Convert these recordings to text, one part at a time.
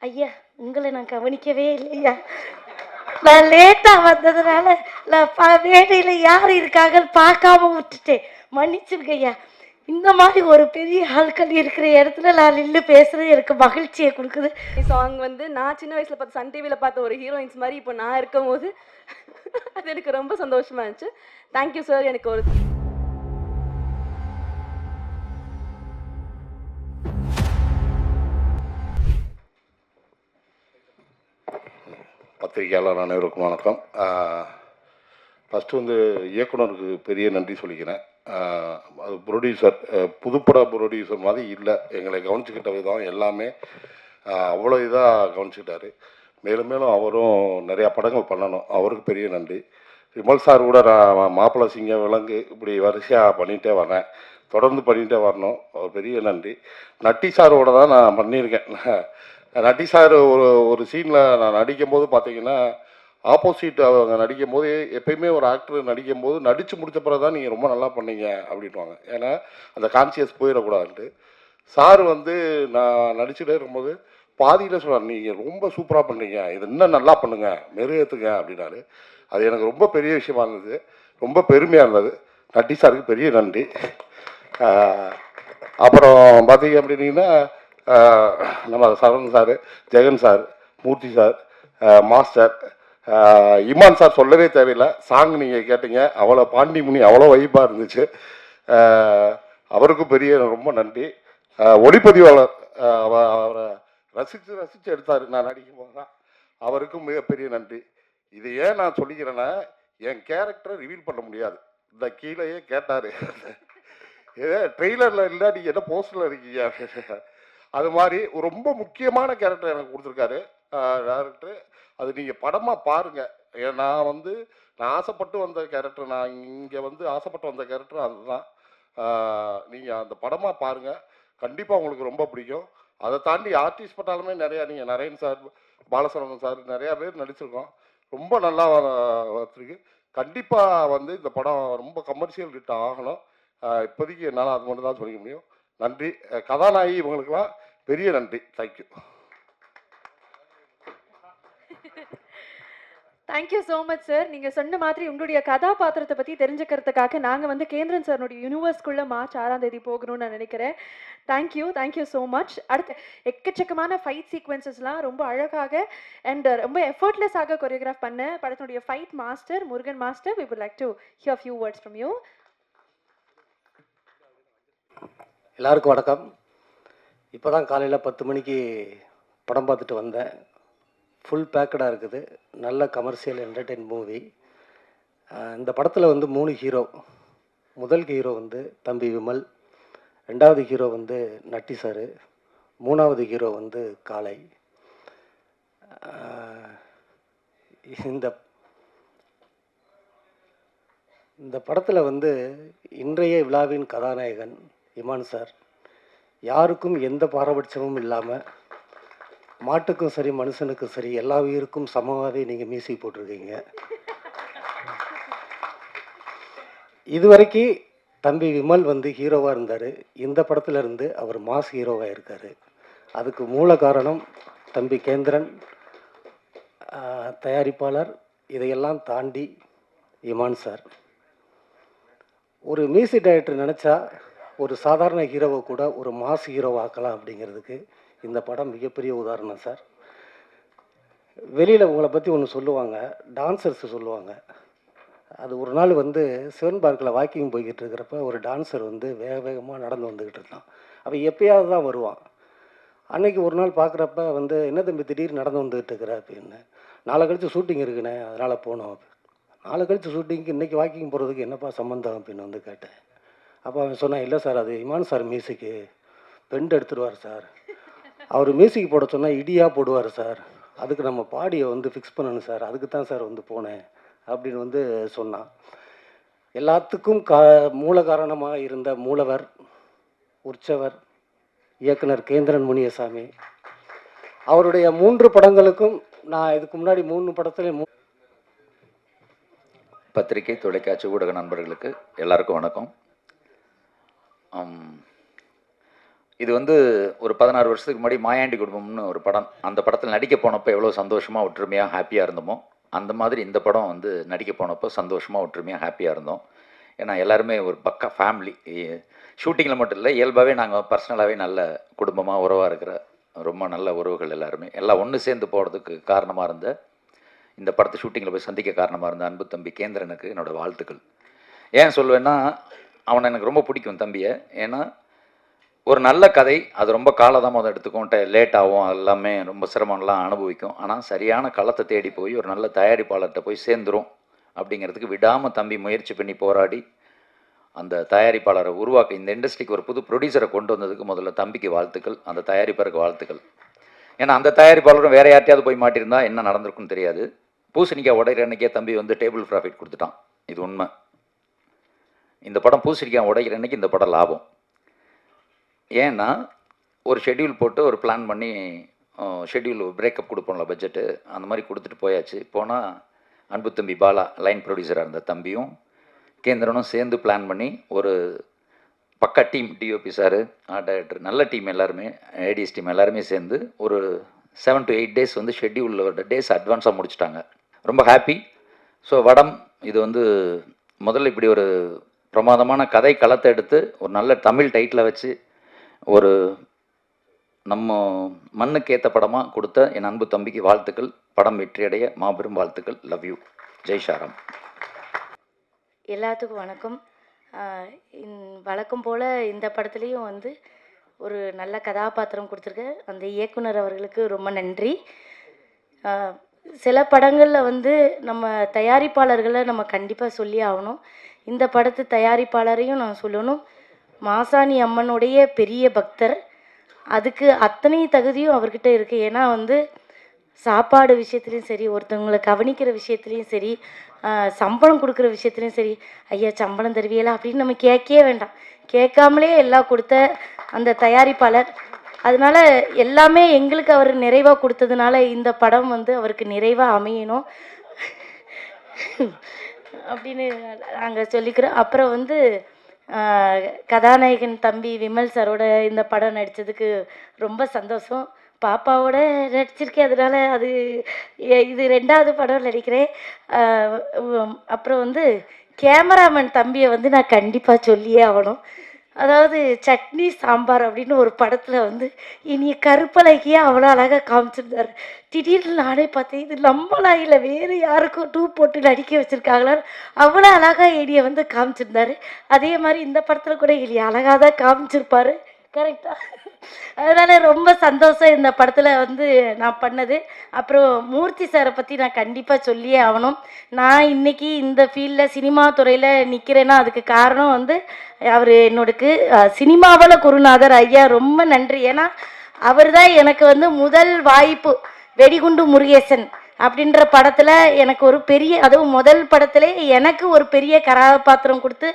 ஐயா, உங்கள நான் கவனிக்கவே இல்லையா? நான் லேட்டா வந்ததுனால, நான் மேடையில யார் இருக்காங்கன்னு பார்க்காம விட்டுட்டேன். மன்னிச்சிருங்க ஐயா. இந்த மாரி ஒரு பெரிய ஆட்கள் இருக்கிற இடத்துல நான் நின்னு பேசுறது எனக்கு மகிழ்ச்சிய குடுக்குது. சாங் வந்து நான் சின்ன வயசுல பார்த்த சன் டிவில பார்த்த ஒரு ஹீரோயின்ஸ் மாரி இப்போ நான் இருக்கும்போது அது எனக்கு ரொம்ப சந்தோஷமா இருந்துச்சு. Thank you sir. எனக்கு ஒரு பத்திரிகையாளர் அனைவருக்கும் வணக்கம். ஃபஸ்ட்டு வந்து இயக்குனருக்கு பெரிய நன்றி சொல்லிக்கிறேன். அது ப்ரொடியூசர், புதுப்பட ப்ரொடியூசர் மாதிரி இல்லை, எங்களை கவனிச்சுக்கிட்ட விதம் எல்லாமே அவ்வளோ இதாக கவனிச்சுக்கிட்டாரு. மேலும் மேலும் அவரும் நிறையா படங்கள் பண்ணணும், அவருக்கு பெரிய நன்றி. விமல் சார் கூட நான் மாப்பிள்ளை சிங்கம் விலங்கு இப்படி வரிசையாக பண்ணிகிட்டே வரேன், தொடர்ந்து பண்ணிகிட்டே வரணும், அவர் பெரிய நன்றி. நட்டி சாரோட தான் நான் பண்ணியிருக்கேன். நட்டி சார் ஒரு ஒரு சீனில் நான் நடிக்கும்போது பார்த்தீங்கன்னா, ஆப்போசிட் அவங்க நடிக்கும்போது எப்பயுமே ஒரு ஆக்டர் நடிக்கும்போது நடித்து முடித்த பிறகு தான் நீங்கள் ரொம்ப நல்லா பண்ணீங்க அப்படின்வாங்க. ஏன்னா அந்த கான்சியஸ் போயிடக்கூடாதுன்ட்டு. சார் வந்து நான் நடிச்சுட்டே இருக்கும்போது பாதியில் சொன்னார், நீங்கள் ரொம்ப சூப்பராக பண்ணுறீங்க, இது இன்னும் நல்லா பண்ணுங்கள், மெருகேற்றுங்க அப்படின்னாரு. அது எனக்கு ரொம்ப பெரிய விஷயமா இருந்தது, ரொம்ப பெருமையாக இருந்தது. நட்டி சாருக்கு பெரிய நன்றி. அப்புறம் பார்த்தீங்க அப்படின்னீங்கன்னா, நம்ம சரவணன் சார், ஜெகன் சார், மூர்த்தி சார், மாஸ்டர், இமான் சார் சொல்லவே தேவையில்லை. சாங் நீங்கள் கேட்டீங்க, அவ்வளோ பாண்டிமுனி அவ்வளோ வைப்பாக இருந்துச்சு. அவருக்கும் பெரிய ரொம்ப நன்றி. ஒளிப்பதிவாளர் அவரை ரசித்து ரசித்து எடுத்தார் நான் நடிக்கும் போது தான், அவருக்கும் மிகப்பெரிய நன்றி. இது ஏன் நான் சொல்லிக்கிறேன்னா, என் கேரக்டரை ரிவீல் பண்ண முடியாது. இந்த கீழேயே கேட்டார், ட்ரெய்லரில் இல்லை நீங்கள் என்ன போஸ்டரில் இருக்கீங்க, அது மாதிரி ஒரு ரொம்ப முக்கியமான கேரக்டர் எனக்கு கொடுத்துருக்காரு டேரக்டர். அது நீங்கள் படமாக பாருங்கள். நான் ஆசைப்பட்டு வந்த கேரக்டர், நான் இங்கே வந்து ஆசைப்பட்டு வந்த கேரக்டர் அதுதான். நீங்கள் அந்த படமாக பாருங்கள், கண்டிப்பாக உங்களுக்கு ரொம்ப பிடிக்கும். அதை தாண்டி ஆர்டிஸ்ட் பட்டாலுமே நிறையா, நீங்கள் நரேன் சார், பாலசரவணன் சார், நிறையா பேர் நடிச்சிருக்கோம். ரொம்ப நல்லா வந்திருக்கு. கண்டிப்பாக வந்து இந்த படம் ரொம்ப கமர்ஷியல் ஹிட் ஆகணும். இப்போதைக்கு என்னால் அது மட்டும் தான் சொல்லிக்க முடியும். நன்றி. கதாநாயகி இவங்களுக்கெல்லாம் பெரிய நன்றி. Thank you. Thank you so much sir. நீங்கள் சொன்ன மாதிரி உங்களுடைய கதாபாத்திரத்தை பற்றி தெரிஞ்சுக்கிறதுக்காக நாங்கள் வந்து கேந்திரன் சார்னுடைய யூனிவர்ஸ்குள்ளே மார்ச் 6ஆம் தேதி போகணும்னு நான் நினைக்கிறேன். Thank you so much. அடுத்து எக்கச்சக்கமான ஃபைட் சீக்வன்சஸ்லாம் ரொம்ப அழகாக அண்ட் ரொம்ப எஃபர்ட்லெஸ்ஸாக கொரியோகிராஃப் பண்ண படத்தினுடைய fight master Murugan master, we would like to hear few words from you. எல்லாருக்கும் வணக்கம். இப்போ தான் காலையில் 10 மணிக்கு படம் பார்த்துட்டு வந்தேன். ஃபுல் பேக்கடாக இருக்குது, நல்ல கமர்ஷியல் என்டர்டெயின் மூவி. இந்த படத்தில் வந்து 3 ஹீரோ. முதல் ஹீரோ வந்து தம்பி விமல், 2வது ஹீரோ வந்து நட்டி சார், 3வது ஹீரோ வந்து காளை. இந்த இந்த படத்தில் வந்து இன்றைய விழாவின் கதாநாயகன் இமான் சார். யாருக்கும் எந்த பாரபட்சமும் இல்லாமல், மாட்டுக்கும் சரி மனுஷனுக்கும் சரி எல்லா உயிருக்கும் சமமாகவே நீங்கள் மியூசிக் போட்டிருக்கீங்க. இதுவரைக்கும் தம்பி விமல் வந்து ஹீரோவாக இருந்தார், இந்த படத்துல இருந்து அவர் மாஸ் ஹீரோவாக இருக்கார். அதுக்கு மூல காரணம் தம்பி கேந்திரன், தயாரிப்பாளர். இதையெல்லாம் தாண்டி இமான் சார். ஒரு மியூசிக் டைரக்டர் நினச்சா ஒரு சாதாரண ஹீரோவை கூட ஒரு மாஸ் ஹீரோவை ஆக்கலாம் அப்படிங்கிறதுக்கு இந்த படம் மிகப்பெரிய உதாரணம் சார். வெளியில் உங்களை பற்றி ஒன்று சொல்லுவாங்க, டான்சர்ஸ் சொல்லுவாங்க. அது ஒரு நாள் வந்து சிவன் பார்க்கில் வாக்கிங் போய்கிட்டு இருக்கிறப்ப ஒரு டான்ஸர் வந்து வேகமாக நடந்து வந்துக்கிட்டு இருந்தான். அவன் எப்பயாவது தான் வருவான். அன்னைக்கு ஒரு நாள் பார்க்குறப்ப வந்து, என்ன தம்பி திடீர்னு நடந்து வந்துக்கிட்டு இருக்கிற அப்படின்னு. நாளை கழித்து ஷூட்டிங் இருக்குண்ணே, அதனால் போனோம். நாளை கழித்து ஷூட்டிங்க்கு இன்றைக்கி வாக்கிங் போகிறதுக்கு என்னப்பா சம்மந்தம் அப்படின்னு வந்து கேட்டேன். அப்போ அவன் சொன்னான், இல்லை சார் அது இமான் சார் மியூசிக்கு, பெண்ட் எடுத்துடுவார் சார், அவர் மியூசிக் போட சொன்னால் இடியாக போடுவார் சார், அதுக்கு நம்ம பாடியை வந்து ஃபிக்ஸ் பண்ணணும் சார், அதுக்கு தான் சார் வந்து போனேன் அப்படின்னு வந்து சொன்னான். எல்லாத்துக்கும் மூல காரணமாக இருந்த மூலவர், உற்சவர், இயக்குனர் கேந்திரன் முனியசாமி. அவருடைய 3 படங்களுக்கும் நான் இதுக்கு முன்னாடி 3 படத்துலையும் பத்திரிகை தொலைக்காட்சி ஊடக நண்பர்களுக்கு எல்லாருக்கும் வணக்கம். இது வந்து ஒரு 16 வருஷத்துக்கு முன்னாடி மாயாண்டி குடும்பம்னு ஒரு படம், அந்த படத்தில் நடிக்க போனப்போ எவ்வளோ சந்தோஷமாக ஒற்றுமையாக ஹாப்பியாக இருந்தோமோ அந்த மாதிரி இந்த படம் வந்து நடிக்க போனப்போ சந்தோஷமாக ஒற்றுமையாக ஹாப்பியாக இருந்தோம். ஏன்னா எல்லாருமே ஒரு பக்கா ஃபேமிலி, ஷூட்டிங்கில் மட்டும் இல்லை, இயல்பாகவே நாங்கள் பர்சனலாகவே நல்ல குடும்பமாக உறவாக இருக்கிற ரொம்ப நல்ல உறவுகள் எல்லாருமே எல்லாம் ஒன்று சேர்ந்து போகிறதுக்கு காரணமாக இருந்த, இந்த படத்தை ஷூட்டிங்கில் போய் சந்திக்க காரணமாக இருந்த அன்பு தம்பி கேந்திரனுக்கு என்னோடய வாழ்த்துக்கள். ஏன் சொல்வேன்னா, அவனை எனக்கு ரொம்ப பிடிக்கும் தம்பியை. ஏன்னா ஒரு நல்ல கதை அது ரொம்ப காலதாமதம் எடுத்துக்கும், லேட் ஆகும், எல்லாமே ரொம்ப சிரமம்லாம் அனுபவிக்கும். ஆனால் சரியான களத்தை தேடி போய் ஒரு நல்ல தயாரிப்பாளர்கிட்ட போய் சேர்ந்துரும் அப்படிங்கிறதுக்கு விடாமல் தம்பி முயற்சி பண்ணி போராடி அந்த தயாரிப்பாளரை உருவாக்க, இந்த இண்டஸ்ட்ரிக்கு ஒரு புது ப்ரொடியூசரை கொண்டு வந்ததுக்கு முதல்ல தம்பிக்கு வாழ்த்துக்கள், அந்த தயாரிப்பாளருக்கு வாழ்த்துக்கள். ஏன்னா அந்த தயாரிப்பாளரும் வேறு யார்ட்டையாவது போய் மாட்டியிருந்தா என்ன நடந்திருக்குன்னு தெரியாது. பூசணிக்காய் உடைக்கிற அன்றைக்கே தம்பி வந்து டேபிள் ப்ராஃபிட் கொடுத்துட்டான். இது உண்மை. இந்த படம் பூசணிக்காய் உடைக்கிற அன்றைக்கி இந்த படம் லாபம். ஏன்னா ஒரு ஷெட்யூல் போட்டு ஒரு பிளான் பண்ணி ஷெட்யூல் பிரேக்கப் கொடுப்போம்ல பட்ஜெட்டு, அந்த மாதிரி கொடுத்துட்டு போயாச்சு. போனால் அன்பு தம்பி பாலா லைன் ப்ரொடியூசராக இருந்த தம்பியும் கேந்திரனும் சேர்ந்து பிளான் பண்ணி ஒரு பக்கா டீம், டிஓபி சார், டைரக்டர், நல்ல டீம் எல்லாருமே, ஏடிஎஸ் டீம் எல்லாருமே சேர்ந்து ஒரு 7 to 8 days வந்து ஷெட்யூலோட டேஸ் அட்வான்ஸாக முடிச்சிட்டாங்க. ரொம்ப ஹாப்பி. ஸோ வடம் இது வந்து முதல்ல இப்படி ஒரு பிரமாதமான கதை களத்தை எடுத்து ஒரு நல்ல தமிழ் டைட்டில் வச்சு ஒரு நம்ம மண்ணுக்கு ஏற்ற படமாக கொடுத்த என் அன்பு தம்பிக்கு வாழ்த்துக்கள். படம் வெற்றியடைய மாபெரும் வாழ்த்துக்கள். Love you. ஜெய் ஷாராம். எல்லாத்துக்கும் வணக்கம். வழக்கம் போல் இந்த படத்துலேயும் வந்து ஒரு நல்ல கதாபாத்திரம் கொடுத்துருக்க அந்த இயக்குனர் அவர்களுக்கு ரொம்ப நன்றி. சில படங்களில் வந்து நம்ம தயாரிப்பாளர்களை நம்ம கண்டிப்பாக சொல்லி ஆகணும். இந்த படத்து தயாரிப்பாளரையும் நான் சொல்லணும். மாசாணி அம்மனுடைய பெரிய பக்தர், அதுக்கு அத்தனை தகுதியும் அவர்கிட்ட இருக்குது. ஏன்னா வந்து சாப்பாடு விஷயத்துலையும் சரி, ஒருத்தவங்களை கவனிக்கிற விஷயத்துலையும் சரி, சம்பளம் கொடுக்குற விஷயத்துலையும் சரி, ஐயா சம்பளம் தருவியலா அப்படின்னு நம்ம கேட்கவே வேண்டாம், கேட்காமலே எல்லாம் கொடுத்த அந்த தயாரிப்பாளர். அதனால எல்லாமே எங்களுக்கு அவர் நிறைவாக கொடுத்ததுனால இந்த படம் வந்து அவருக்கு நிறைவாக அமையணும் அப்படின்னு நாங்கள் சொல்லிக்கிறோம். அப்புறம் வந்து கதாநாயகன் தம்பி விமல் சாரோட இந்த படம் நடித்ததுக்கு ரொம்ப சந்தோஷம். பாப்பாவோட நடிச்சிருக்கேன், அதனால அது இது 2வது படம் நடிக்கிறேன். அப்புறம் வந்து கேமராமேன் தம்பியை வந்து நான் கண்டிப்பாக சொல்லியே ஆகணும். அதாவது சட்னி சாம்பார் அப்படின்னு ஒரு படத்தில் வந்து இனிய கருப்பழகியே அவ்வளோ அழகாக காமிச்சிருந்தார். திடீர்னு நானே பார்த்தேன், இது நம்மளா இல்லை வேறு யாருக்கும் டூ போட்டு நடிக்க வச்சுருக்காங்களான்னு அவ்வளோ அழகாக இனியை வந்து காமிச்சிருந்தார். அதே மாதிரி இந்த படத்தில் கூட இனி அழகாக தான் காமிச்சிருப்பார். கரெக்டாக. அதனால் ரொம்ப சந்தோஷம் இந்த படத்தில் வந்து நான் பண்ணது. அப்புறம் மூர்த்தி சாரை பற்றி நான் கண்டிப்பாக சொல்லியே ஆகணும். நான் இன்றைக்கி இந்த ஃபீல்டில் சினிமா துறையில் நிற்கிறேன்னா அதுக்கு காரணம் வந்து அவர் என்னோடக்கு சினிமாவில் குருநாதர் ஐயா, ரொம்ப நன்றி. ஏன்னா அவர் தான் எனக்கு வந்து முதல் வாய்ப்பு, வெடிகுண்டு முருகேசன் அப்படின்ற படத்தில் எனக்கு ஒரு பெரிய, அதுவும் முதல் படத்திலே எனக்கு ஒரு பெரிய கதாபாத்திரம் கொடுத்து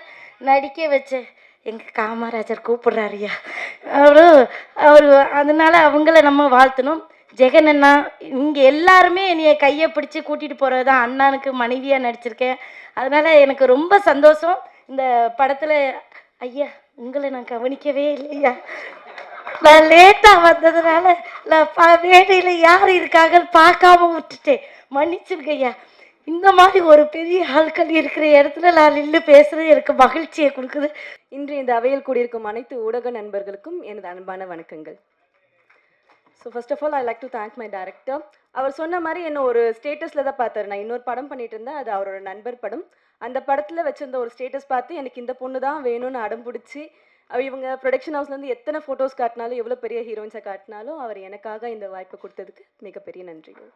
நடிக்க வச்சேன். எங்கள் காமராஜர் கூப்பிட்றாருயா அவர் அதனால் அவங்கள நம்ம வாழ்த்தணும். ஜெகன் அண்ணா, இங்கே எல்லாருமே என்னைய கையை பிடிச்சி கூட்டிகிட்டு போகிறது தான். அண்ணானுக்கு மனைவியாக நடிச்சிருக்கேன். அதனால் எனக்கு ரொம்ப சந்தோஷம் இந்த படத்தில். ஐயா உங்களை நான் கவனிக்கவே இல்லையா, நான் லேட்டாக வந்ததுனால நான் வேலையில் யார் இருக்காங்கன்னு பார்க்காம விட்டுட்டேன், மன்னிச்சிருக்கையா. இந்த மாதிரி ஒரு பெரிய ஆட்கள் இருக்கிற இடத்துல நான் நின்று பேசுறது எனக்கு மகிழ்ச்சியை கொடுக்குது. இன்று இந்த அவையில் கூடியிருக்கும் அனைத்து ஊடக நண்பர்களுக்கும் எனது அன்பான வணக்கங்கள். So first of all I like to thank my director. அவர் சொன்ன மாதிரி என்ன ஒரு ஸ்டேட்டஸில் தான் பார்த்தாரு. நான் இன்னொரு படம் பண்ணிட்டு இருந்தேன், அது அவரோட நண்பர் படம். அந்த படத்தில் வச்சிருந்த ஒரு ஸ்டேட்டஸ் பார்த்து எனக்கு இந்த பொண்ணு தான் வேணும்னு அடம் பிடிச்சி இவங்க ப்ரொடக்ஷன் ஹவுஸ்லேருந்து எத்தனை ஃபோட்டோஸ் காட்டினாலும், எவ்வளோ பெரிய ஹீரோயின்ஸை காட்டினாலும் அவர் எனக்காக இந்த வாய்ப்பை கொடுத்ததுக்கு மிகப்பெரிய நன்றிகள்.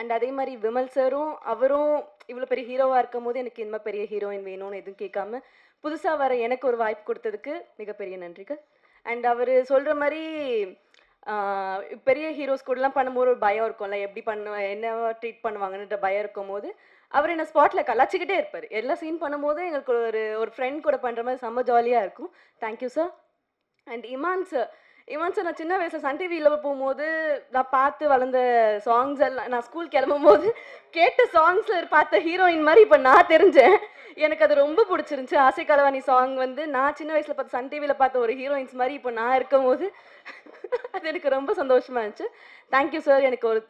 அண்ட் அதே மாதிரி விமல் சாரும் அவரும் இவ்வளோ பெரிய ஹீரோவாக இருக்கும் போது எனக்கு இன்னும் பெரிய ஹீரோயின் வேணும்னு எதுவும் கேட்காம புதுசாக வர எனக்கு ஒரு வாய்ப்பு கொடுத்ததுக்கு மிகப்பெரிய நன்றிகள். அண்ட் அவர் சொல்கிற மாதிரி பெரிய ஹீரோஸ் கூடலாம் பண்ணும்போது ஒரு பயம் இருக்கும்ல, எப்படி என்ன ட்ரீட் பண்ணுவாங்கன்ற பயம் இருக்கும் போது அவர் என்ன ஸ்பாட்டில் கலாச்சிக்கிட்டே இருப்பார். எல்லா சீன் பண்ணும்போது எங்களுக்கு ஒரு ஃப்ரெண்ட் கூட பண்ணுற மாதிரி செம்ம ஜாலியாக இருக்கும். Thank you sir. And Imman sir, Imman sir நான் சின்ன வயசுல சன் டிவியில் போகும்போது நான் பார்த்து வளர்ந்த சாங்ஸ் எல்லாம் நான் ஸ்கூல் கிளம்பும் போது கேட்ட சாங்ஸ்ல பார்த்த ஹீரோயின் மாதிரி இப்போ நான் தெரிஞ்சேன். எனக்கு அது ரொம்ப பிடிச்சிருந்துச்சு. ஆசை கலவாணி சாங் வந்து நான் சின்ன வயசுல பார்த்த சன் டிவியில் பார்த்த ஒரு ஹீரோயின்ஸ் மாதிரி இப்போ நான் இருக்கும் போது அது எனக்கு ரொம்ப சந்தோஷமா இருந்துச்சு. Thank you sir. எனக்கு ஒரு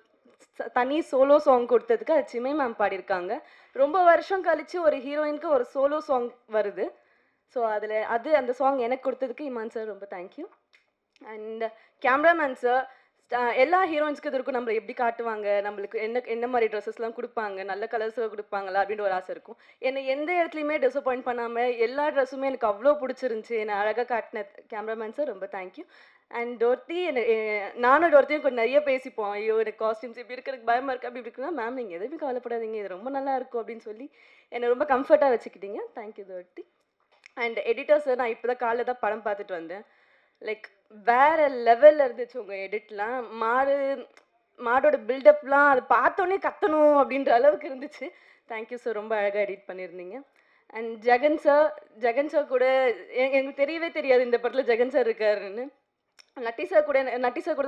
தனி சோலோ சாங் கொடுத்ததுக்கு அது சிமை மேம் பாடியிருக்காங்க. ரொம்ப வருஷம் கழிச்சு ஒரு ஹீரோயினுக்கு ஒரு சோலோ சாங் வருது. ஸோ அந்த சாங் எனக்கு கொடுத்ததுக்கு இமான் சார் ரொம்ப தேங்க்யூ. அண்ட் கேமராமேன் சார், எல்லா ஹீரோயின்ஸ்க்கு இது இருக்கும், நம்மளை எப்படி காட்டுவாங்க, நம்மளுக்கு என்ன மாதிரி ட்ரெஸ்ஸஸ்லாம் கொடுப்பாங்க, நல்ல கலர்ஸில் கொடுப்பாங்களா அப்படின்ற ஒரு ஆசை இருக்கும். என்னை எந்த இடத்துலையுமே டிசப்பாயிண்ட் பண்ணாமல் எல்லா ட்ரெஸ்ஸுமே எனக்கு அவ்வளோ பிடிச்சிருந்துச்சி. என்னை அழகாக காட்டின கேமராமேன் சார் ரொம்ப தேங்க்யூ. அண்ட் டோர்த்தி, நானும் டோர்த்தியும் கொஞ்சம் நிறைய பேசிப்போம். ஐயோ எனக்கு காஸ்டியூம்ஸ் இப்படி இருக்கிறதுக்கு பயமாக இருக்குது அப்படி இருக்குன்னா, மேம் நீங்கள் எதுவுமே கவலைப்படாதீங்க, இது ரொம்ப நல்லா இருக்கும் அப்படின்னு சொல்லி என்னை ரொம்ப கம்ஃபர்ட்டாக வச்சுக்கிட்டீங்க. தேங்க்யூ டோர்த்தி. அண்ட் எடிட்டர் சார், நான் இப்போ தான் காலையில் தான் படம் பார்த்துட்டு வந்தேன். லைக் வேற லெவலில் இருந்துச்சு உங்கள் எடிட்லாம். மாடோட பில்டப்லாம் அது பார்த்தோன்னே கத்தணும் அப்படின்ற அளவுக்கு இருந்துச்சு. தேங்க்யூ சார், ரொம்ப அழகாக எடிட் பண்ணியிருந்தீங்க. அண்ட் ஜெகன் சார் கூட எனக்கு தெரியவே தெரியாது இந்த படத்தில் ஜெகன் சார் இருக்காருன்னு. நட்டி சார் கூட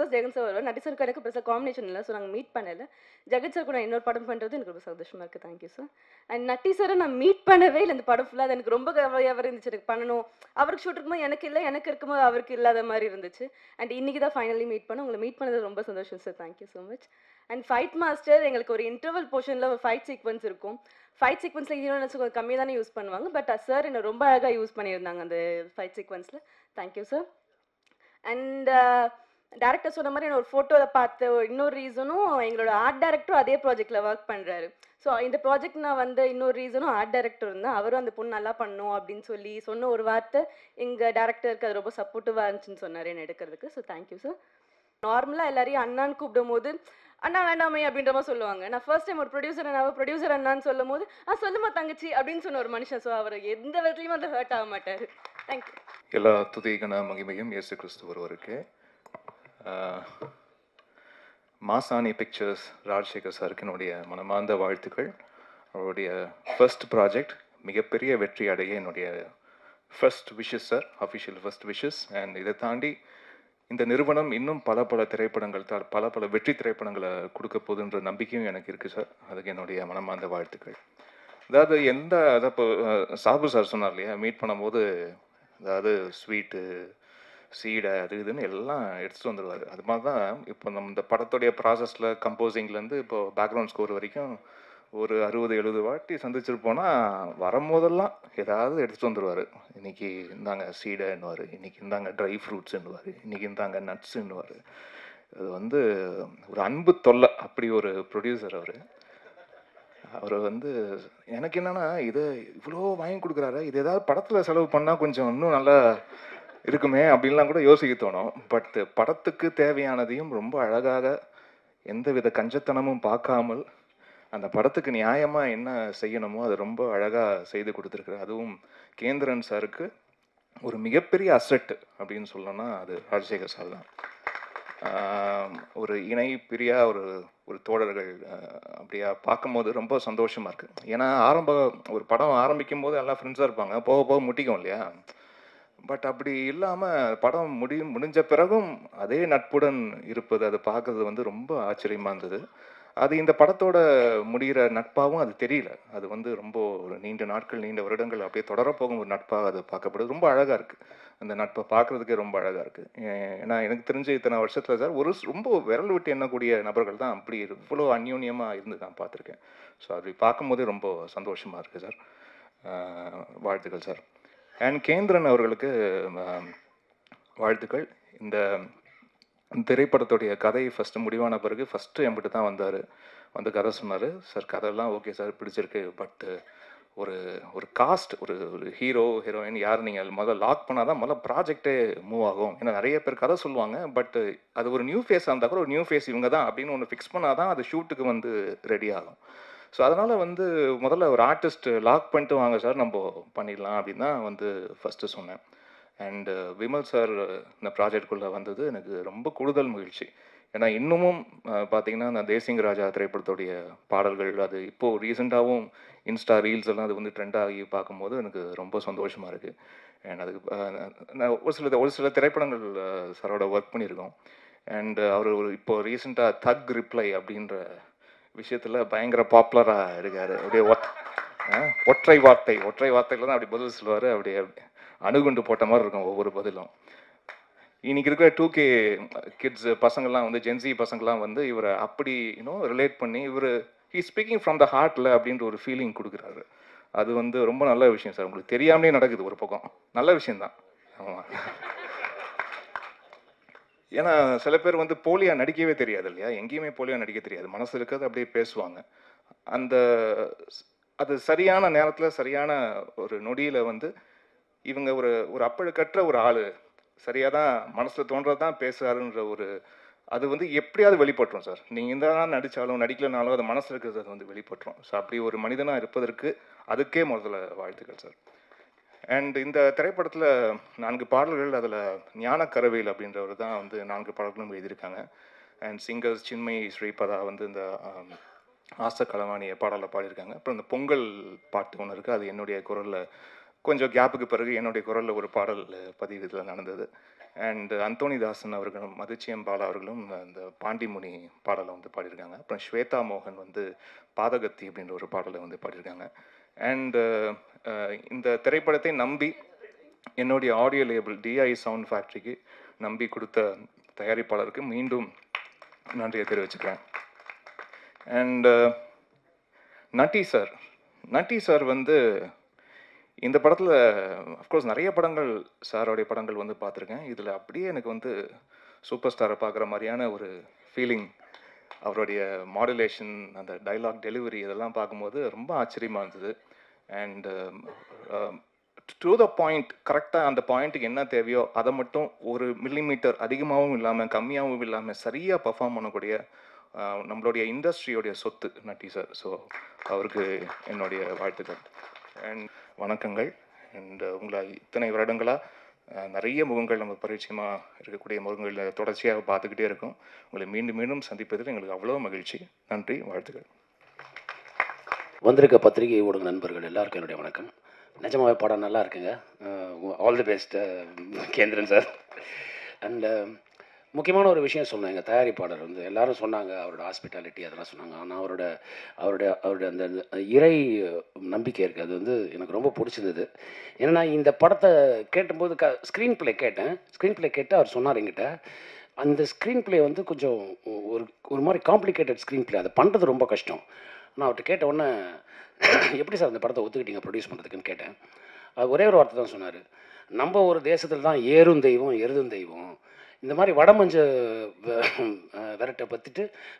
தான் ஜெகன் சார் வருவார். நட்டி சாருக்கு எனக்கு பெருசாக காம்பினேஷன் இல்லை, ஸோ நாங்கள் மீட் பண்ணலை. ஜெகன் சார் கூட இன்னொரு படம் பண்ணுறது எனக்கு ரொம்ப சந்தோஷமாக இருக்குது. Thank you sir. அண்ட் நட்டி சாரை நான் மீட் பண்ணவே இல்லை இந்த படம் ஃபுல்லாக. அது எனக்கு ரொம்ப கவலையாக இருந்துச்சு. எனக்கு பண்ணணும், அவருக்கு ஷூட் இருக்கும்போது எனக்கு இல்லை, எனக்கு இருக்கும்போது அவருக்கு இல்லாத மாதிரி இருந்துச்சு. அண்ட் இன்றைக்கி தான் ஃபைனலி மீட் பண்ண. உங்களை மீட் பண்ணது ரொம்ப சந்தோஷம் sir. Thank you so much. And fight master, எங்களுக்கு ஒரு இன்டர்வல் போர்ஷனில் ஒரு ஃபைட் சீக்வன்ஸ் இருக்கும். ஃபைட் சீக்வன்ஸில் ஹீரோயின்ஸ் கொஞ்சம் கம்மியாக தானே யூஸ் பண்ணுவாங்க, பட் சார் என்னை ரொம்ப அழகாக யூஸ் பண்ணியிருந்தாங்க அந்த ஃபைட் சீக்வன்ஸில். Thank you sir. அண்ட் டேரக்டர் சொன்ன மாதிரி நான் ஒரு ஃபோட்டோவில் பார்த்த இன்னொரு ரீசனும், எங்களோட ஆர்ட் டைரக்டரும் அதே ப்ராஜெக்டில் ஒர்க் பண்ணுறாரு. ஸோ இந்த ப்ராஜெக்ட் நான் வந்து இன்னொரு ரீசனும் ஆர்ட் டைரக்டர் இருந்தால் அவரும் அந்த பொண்ணு நல்லா பண்ணணும் அப்படின்னு சொல்லி சொன்ன ஒரு வார்த்தை எங்கள் டேரக்டருக்கு அது ரொம்ப சப்போர்ட்டிவாக இருந்துச்சுன்னு சொன்னார் என்னை எடுக்கிறதுக்கு. So thank you sir. நார்மலாக எல்லாரையும் அண்ணான்னு கூப்பிடும் போது அண்ணா வேண்டாமே அப்படின்ற மாதிரி சொல்லுவாங்க. நான் ஃபர்ஸ்ட் டைம் ஒரு ப்ரொடியூசர் அண்ணான்னு சொல்லும் போது சொல்லுமா தங்கச்சி அப்படின்னு சொன்ன ஒரு மனுஷன். ஸோ அவர் எந்த விதத்துலையும் அந்த ஹர்ட் ஆக மாட்டார். தேங்க்யூ. எல்லா துதிகன மகிமையும் இயேசு கிறிஸ்து ஒருவருக்கு. மாசாணி பிக்சர்ஸ் ராஜசேகர் சாருக்கு என்னுடைய மனமார்ந்த வாழ்த்துக்கள். அவருடைய ஃபர்ஸ்ட் ப்ராஜெக்ட் மிகப்பெரிய வெற்றி அடைய என்னுடைய first wishes sir, official first wishes. And இதை தாண்டி இந்த நிறுவனம் இன்னும் பல திரைப்படங்கள் பல வெற்றி திரைப்படங்களை கொடுக்க போகுதுன்ற நம்பிக்கையும் எனக்கு இருக்குது சார். அதுக்கு என்னுடைய மனமார்ந்த வாழ்த்துக்கள். அதாவது இப்போ சாபு சார் சொன்னார் இல்லையா, மீட் பண்ணும்போது அதாவது ஸ்வீட்டு சீடை அது இதுன்னு எல்லாம் எடுத்துகிட்டு வந்துடுவார். அது மாதிரி தான் இப்போ நம்ம இந்த படத்துடைய ப்ராசஸில் கம்போசிங்லேருந்து இப்போ பேக்ரவுண்ட் ஸ்கோர் வரைக்கும் ஒரு 60-70 வாட்டி சந்திச்சிருப்போன்னா வரும்போதெல்லாம் ஏதாவது எடுத்துகிட்டு வந்துடுவார். இன்றைக்கி இந்தாங்க சீடைன்னுவார், இன்றைக்கி இந்தாங்க ட்ரை ஃப்ரூட்ஸுன்னுவார், இன்றைக்கி இந்தாங்க நட்ஸுன்னுவார். அது வந்து ஒரு அன்பு தொல்லை. அப்படி ஒரு ப்ரொடியூசர் அவர் வந்து எனக்கு என்னென்னா, இது இவ்வளோ வாங்கி கொடுக்குறாரு, இது ஏதாவது படத்தில் செலவு பண்ணால் கொஞ்சம் இன்னும் நல்லா இருக்குமே அப்படின்லாம் கூட யோசிக்க தோணும். பட் படத்துக்கு தேவையானதையும் ரொம்ப அழகாக எந்தவித கஞ்சத்தனமும் பார்க்காமல் அந்த படத்துக்கு நியாயமாக என்ன செய்யணுமோ அதை ரொம்ப அழகாக செய்து கொடுத்துருக்குறாரு. அதுவும் கேந்திரன் சாருக்கு ஒரு மிகப்பெரிய அசெட் அப்படின்னு சொல்லணும்னா அது ராஜசேகர் சார் தான். ஒரு இணை பிரியா ஒரு தோழர்கள் அப்படியா பார்க்கும்போது ரொம்ப சந்தோஷமாக இருக்குது. ஏன்னா ஒரு படம் ஆரம்பிக்கும் போது எல்லாம் ஃப்ரெண்ட்ஸாக இருப்பாங்க, போக போக முட்டிக்கும் இல்லையா. பட் அப்படி இல்லாமல் படம் முடிஞ்ச பிறகும் அதே நட்புடன் இருப்பது, அதை பார்க்கறது வந்து ரொம்ப ஆச்சரியமாக இருந்தது. அது இந்த படத்தோட முடிகிற நட்பாகவும் அது தெரியல. அது வந்து ரொம்ப ஒரு நீண்ட நாட்கள், நீண்ட வருடங்கள் அப்படியே தொடரப்போகும் ஒரு நட்பாக அது பார்க்கப்படுது. ரொம்ப அழகாக இருக்குது. அந்த நட்பை பார்க்குறதுக்கே ரொம்ப அழகாக இருக்குது. ஏன்னா எனக்கு தெரிஞ்ச இத்தனை வருஷத்தில் சார் ரொம்ப விரல் விட்டு எண்ணக்கூடிய நபர்கள் தான் அப்படி இவ்வளோ அந்யோன்யமாக இருந்து நான் பார்த்துருக்கேன். ஸோ அப்படி பார்க்கும்போதே ரொம்ப சந்தோஷமாக இருக்குது சார். வாழ்த்துக்கள் சார். அண்ட் கேந்திரன் அவர்களுக்கு வாழ்த்துக்கள். இந்த திரைப்படத்துடைய கதை ஃபஸ்ட்டு முடிவான பிறகு ஃபஸ்ட்டு என்கிட்ட தான் வந்து கதை சொன்னார். சார் கதையெல்லாம் ஓகே சார், பிடிச்சிருக்கு. பட்டு ஒரு காஸ்ட், ஒரு ஹீரோயின் யார் நீங்கள் முதல்ல லாக் பண்ணால் தான் முதல்ல ப்ராஜெக்டே மூவ் ஆகும். ஏன்னா நிறைய பேர் கதை சொல்லுவாங்க, பட்டு அது ஒரு நியூ ஃபேஸாக இருந்தால் கூட ஒரு நியூ ஃபேஸ் இவங்க தான் அப்படின்னு ஒன்று ஃபிக்ஸ் பண்ணால் தான் அது ஷூட்டுக்கு வந்து ரெடி ஆகும். ஸோ அதனால் வந்து முதல்ல ஒரு ஆர்டிஸ்ட் லாக் பண்ணிட்டு வாங்க சார், நம்ம பண்ணிடலாம் அப்படின்னு தான் வந்து ஃபஸ்ட்டு சொன்னேன். அண்டு விமல் சார் இந்த ப்ராஜெக்டுக்குள்ளே வந்தது எனக்கு ரொம்ப கூடுதல் மகிழ்ச்சி. ஏன்னா இன்னமும் பார்த்தீங்கன்னா அந்த தேசிங்க ராஜா திரைப்படத்துடைய பாடல்கள் அது இப்போது ரீசெண்டாகவும் இன்ஸ்டா ரீல்ஸ் எல்லாம் அது வந்து ட்ரெண்ட் ஆகி பார்க்கும்போது எனக்கு ரொம்ப சந்தோஷமாக இருக்குது. அண்ட் அதுக்கு நான் ஒரு சில திரைப்படங்கள் சாரோட ஒர்க் பண்ணியிருக்கோம். அண்ட் அவர் இப்போ ரீசெண்டாக தக் ரிப்ளை அப்படின்ற விஷயத்தில் பயங்கர பாப்புலராக இருக்கார். அப்படியே ஒற்றை வார்த்தையில் தான் அப்படி பதில் சொல்லுவார். அப்படியே அணுகுண்டு போட்ட மாதிரி இருக்கும் ஒவ்வொரு பதிலும். இன்னைக்கு இருக்கிற 2K கிட்ஸ் பசங்கள்லாம் வந்து ஜென்சி பசங்கள்லாம் வந்து இவரை அப்படி ரிலேட் பண்ணி ஹீ ஸ்பீக்கிங் ஃப்ரம் த ஹார்ட்டில் அப்படின்ற ஒரு ஃபீலிங் கொடுக்குறாரு. அது வந்து ரொம்ப நல்ல விஷயம் சார். உங்களுக்கு தெரியாமலே நடக்குது ஒரு பக்கம், நல்ல விஷயந்தான். ஆமாம், ஏன்னா சில பேர் வந்து போலியா நடிக்கவே தெரியாது இல்லையா, எங்கேயுமே போலியா நடிக்க தெரியாது, மனசு இருக்கிறது அப்படியே பேசுவாங்க. அது சரியான நேரத்தில் சரியான ஒரு நொடியில் வந்து இவங்க ஒரு அப்பழுக்கற்ற ஒரு ஆள் சரியாக தான் மனசில் தோன்றது தான் பேசுகிறாருன்ற அது வந்து எப்படியாவது வெளிப்பட்டுரும் சார். நீங்கள் இந்த நாள் நடித்தாலும் நடிக்கலனாலும் அது மனசில் இருக்கிறது அது வந்து வெளிப்பட்டுரும். ஸோ அப்படி ஒரு மனிதனாக இருப்பதற்கு அதுக்கே முதல்ல வாழ்த்துக்கள் சார். அண்ட் இந்த திரைப்படத்தில் 4 பாடல்கள், அதில் ஞானக்கரவேல் அப்படின்றவர் தான் வந்து 4 பாடல்களும் எழுதியிருக்காங்க. அண்ட் சிங்கர்ஸ் சின்மயி ஸ்ரீபதா வந்து இந்த ஆசை களவாணிய பாடலை பாடியிருக்காங்க. அப்புறம் இந்த பொங்கல் பாட்டு ஒன்று இருக்குது, அது என்னுடைய குரலில் கொஞ்சம் கேப்புக்கு பிறகு என்னுடைய குரலில் ஒரு பாடல் பதிவு இதில் நடந்தது. அண்ட் அந்தோணிதாசன் அவர்களும் மதுச்சியம் பாலா அவர்களும் இந்த பாண்டிமுனி பாடலை வந்து பாடியிருக்காங்க. அப்புறம் ஸ்வேதா மோகன் வந்து பாதகத்தி அப்படின்ற ஒரு பாடலை வந்து பாடியிருக்காங்க. அண்ட் இந்த திரைப்படத்தை நம்பி என்னுடைய ஆடியோ லேபிள் DI சவுண்ட் ஃபேக்ட்ரிக்கு நம்பி கொடுத்த தயாரிப்பாளருக்கு மீண்டும் நன்றியை தெரிவிச்சுக்கிறேன். அண்ட் நட்டி சார் வந்து இந்த படத்தில் அஃப்கோர்ஸ் நிறைய படங்கள் சாரோடைய படங்கள் வந்து பார்த்துருக்கேன். இதில் அப்படியே எனக்கு வந்து சூப்பர் ஸ்டாரை பார்க்குற மாதிரியான ஒரு ஃபீலிங். அவருடைய மாடுலேஷன், அந்த டைலாக் டெலிவரி இதெல்லாம் பார்க்கும்போது ரொம்ப ஆச்சரியமாக இருந்தது. அண்ட் டு த பாயிண்ட், கரெக்டாக அந்த பாயிண்ட்டுக்கு என்ன தேவையோ அதை மட்டும் 1 மில்லிமீட்டர் அதிகமாகவும் இல்லாமல் கம்மியாகவும் இல்லாமல் சரியாக பர்ஃபார்ம் பண்ணக்கூடிய நம்மளுடைய இண்டஸ்ட்ரியோடைய சொத்து நட்டி சார். ஸோ அவருக்கு என்னுடைய வாழ்த்துக்கள் அண்ட் வணக்கங்கள். அண்ட் உங்களை இத்தனை வருடங்களாக நிறைய முகங்கள் நம்ம பரிச்சயமாக இருக்கக்கூடிய முகங்கள் தொடர்ச்சியாக பார்த்துக்கிட்டே இருக்கோம். உங்களை மீண்டும் மீண்டும் சந்திப்பதில் எங்களுக்கு அவ்வளோ மகிழ்ச்சி. நன்றி, வாழ்த்துக்கள். வந்திருக்க பத்திரிகை ஊடக நண்பர்கள் எல்லாருக்கும் என்னுடைய வணக்கம். நிஜமாவே படம் நல்லா இருக்குங்க. All the best Kendran sir. அண்ட் முக்கியமான ஒரு விஷயம் சொன்னேன். எங்கள் தயாரிப்பாளர் வந்து எல்லாரும் சொன்னாங்க அவரோட ஹாஸ்பிட்டாலிட்டி அதெல்லாம் சொன்னாங்க. ஆனால் அவருடைய அந்த இறை நம்பிக்கை இருக்குது, அது வந்து எனக்கு ரொம்ப பிடிச்சிருந்தது. ஏன்னா இந்த படத்தை கேட்டும்போது ஸ்க்ரீன் ப்ளே கேட்டு அவர் சொன்னார் என்கிட்ட, அந்த ஸ்க்ரீன் ப்ளே வந்து கொஞ்சம் ஒரு மாதிரி காம்ப்ளிகேட்டட் ஸ்க்ரீன் ப்ளே, அதை பண்ணுறது ரொம்ப கஷ்டம். நான் அவர்கிட்ட கேட்ட உடனே எப்படி சார் அந்த படத்தை ஒத்துக்கிட்டீங்க ப்ரொடியூஸ் பண்ணுறதுக்குன்னு கேட்டேன். அது ஒரே ஒரு வார்த்தை தான் சொன்னார், நம்ம ஒரு தேசத்தில் தான் ஏறும் தெய்வம் எருதும் தெய்வம், இந்த மாதிரி வடமஞ்ச விரட்டை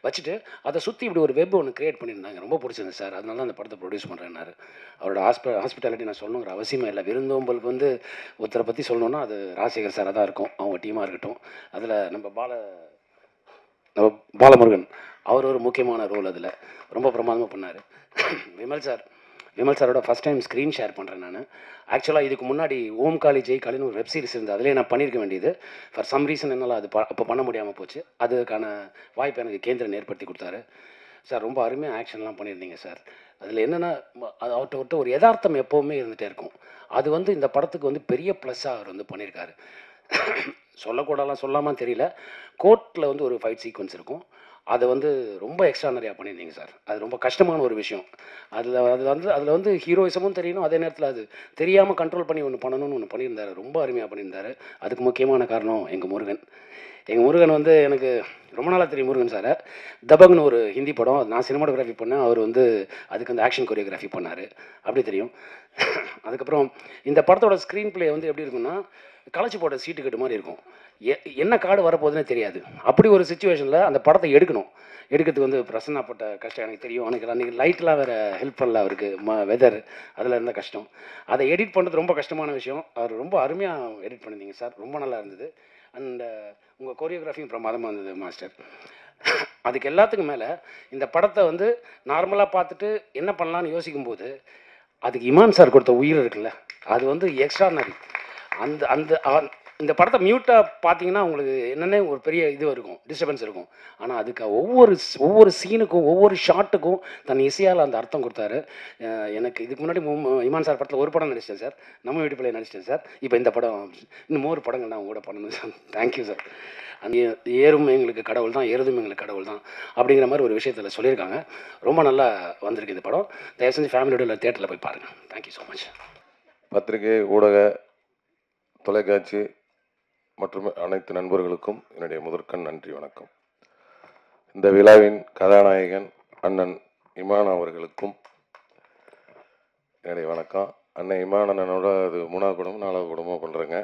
வச்சுட்டு அதை சுற்றி இப்படி ஒரு வெப் ஒன்று க்ரியேட் பண்ணியிருந்தாங்க. ரொம்ப பிடிச்சிருந்தது சார், அதனால தான் அந்த படத்தை ப்ரொடியூஸ் பண்ணுறேன்னாரு. அவரோட ஹாஸ்பிட்டாலிட்டி நான் சொல்லணுங்கிற அவசியமே இல்லை. விருந்தோம்பலுக்கு வந்து ஒருத்தரை பற்றி சொல்லணுன்னா அது ராஜசேகர் சாராக தான் இருக்கும், அவங்க டீமாக இருக்கட்டும். அதில் நம்ம பாலமுருகன் அவர் ஒரு முக்கியமான ரோல் அதில் ரொம்ப பிரமாதமாக பண்ணார். விமல் சாரோட ஃபஸ்ட் டைம் ஸ்க்ரீன் ஷேர் பண்ணுறேன் நான். ஆக்சுவலாக இதுக்கு முன்னாடி ஓம் காளி ஜெய் காளின்னு ஒரு வெப் சீரிஸ் இருந்தது, அதிலே நான் பண்ணியிருக்க வேண்டியது. ஃபார் சம் ரீசன் என்னால் அது அப்போ பண்ண முடியாமல் போச்சு. அதுக்கான வாய்ப்பு எனக்கு கேந்திரன் ஏற்படுத்தி கொடுத்தாரு. சார் ரொம்ப அருமையாக ஆக்ஷன்லாம் பண்ணியிருந்தீங்க சார். அதில் என்னென்னா அது அவர்கிட்ட ஒரு யதார்த்தம் எப்போவுமே இருந்துகிட்டே இருக்கும். அது வந்து இந்த படத்துக்கு வந்து பெரிய ப்ளஸ்ஸாக அவர் வந்து பண்ணியிருக்காரு. சொல்லக்கூடாலாம் சொல்லாமல் தெரியல, கோர்ட்டில் வந்து ஒரு ஃபைட் சீக்வன்ஸ் இருக்கும், அதை வந்து ரொம்ப எக்ஸ்ட்ரானரியாக பண்ணியிருந்தீங்க சார். அது ரொம்ப கஷ்டமான ஒரு விஷயம். அதில் வந்து ஹீரோயிசமும் தெரியணும், அதே நேரத்தில் அது தெரியாமல் கண்ட்ரோல் பண்ணி ஒன்று பண்ணணும்னு ஒன்று பண்ணியிருந்தார். ரொம்ப அருமையாக பண்ணியிருந்தார். அதுக்கு முக்கியமான காரணம் எங்கள் முருகன் வந்து எனக்கு ரொம்ப நாளாக தெரியும். முருகன் சார் தபக்னு ஒரு ஹிந்தி படம், நான் சினிமாட்டோகிராஃபி பண்ணேன், அவர் வந்து அதுக்கு அந்த ஆக்ஷன் கொரியோகிராஃபி பண்ணார், அப்படி தெரியும். அதுக்கப்புறம் இந்த படத்தோட ஸ்க்ரீன் ப்ளே வந்து எப்படி இருக்குன்னா களைச்சி போட்ட சீட்டு கட்டு மாதிரி இருக்கும். என்ன கார்டு வரப்போகுதுன்னே தெரியாது. அப்படி ஒரு சுச்சுவேஷனில் அந்த படத்தை எடுக்கிறதுக்கு வந்து பிரசன்னாப்பட்ட கஷ்டம் எனக்கு தெரியும். அன்றைக்கி லைட்லாம் வேறு ஹெல்ப் பண்ணல அவருக்கு, வெதர் அதில் இருந்த கஷ்டம். அதை எடிட் பண்ணுறது ரொம்ப கஷ்டமான விஷயம். அவர் ரொம்ப அருமையாக எடிட் பண்ணியிருந்தீங்க சார், ரொம்ப நல்லா இருந்தது. அண்ட் உங்கள் கொரியோகிராஃபியும் பிரமாதமாக இருந்தது மாஸ்டர். அதுக்கு எல்லாத்துக்கும் மேலே இந்த படத்தை வந்து நார்மலாக பார்த்துட்டு என்ன பண்ணலான்னு யோசிக்கும்போது அதுக்கு இமான் சார் கொடுத்த உயிர் இருக்குல்ல, அது வந்து எக்ஸ்ட்ரானரி. இந்த படத்தை மியூட்டாக பார்த்தீங்கன்னா உங்களுக்கு என்னென்ன ஒரு பெரிய இது இருக்கும், டிஸ்டர்பன்ஸ் இருக்கும். ஆனால் அதுக்கு ஒவ்வொரு சீனுக்கும் ஒவ்வொரு ஷாட்டுக்கும் தன் இசையால் அந்த அர்த்தம் கொடுத்தாரு. எனக்கு இதுக்கு முன்னாடி இமான் சார் படத்தில் ஒரு படம் நடிச்சிட்டேன் சார், நம்ம வீட்டு பிள்ளை நடிச்சிட்டேன் சார். இப்போ இந்த படம் இன்னும் 3 படங்கள் நான் கூட பண்ணணும் சார். Thank you sir. அந்த ஏறும் எங்களுக்கு கடவுள் தான், ஏறுதும் எங்களுக்கு கடவுள் தான் அப்படிங்கிற மாதிரி ஒரு விஷயத்தில் சொல்லியிருக்காங்க. ரொம்ப நல்லா வந்திருக்கு இந்த படம். தயவு செஞ்சு ஃபேமிலியோட இல்லை தேட்டரில் போய் பாருங்கள். Thank you so much. பத்திரிகை, ஊடக, தொலைக்காட்சி மற்றும் அனைத்து நண்பர்களுக்கும் என்னுடைய முதற்கண் நன்றி, வணக்கம். இந்த விழாவின் கதாநாயகன் அண்ணன் இமான் அவர்களுக்கும் என்னுடைய வணக்கம். அண்ணன் இமான் அண்ணனோட அது 3வது படமும் 4வது படமாக பண்ணுறேங்க.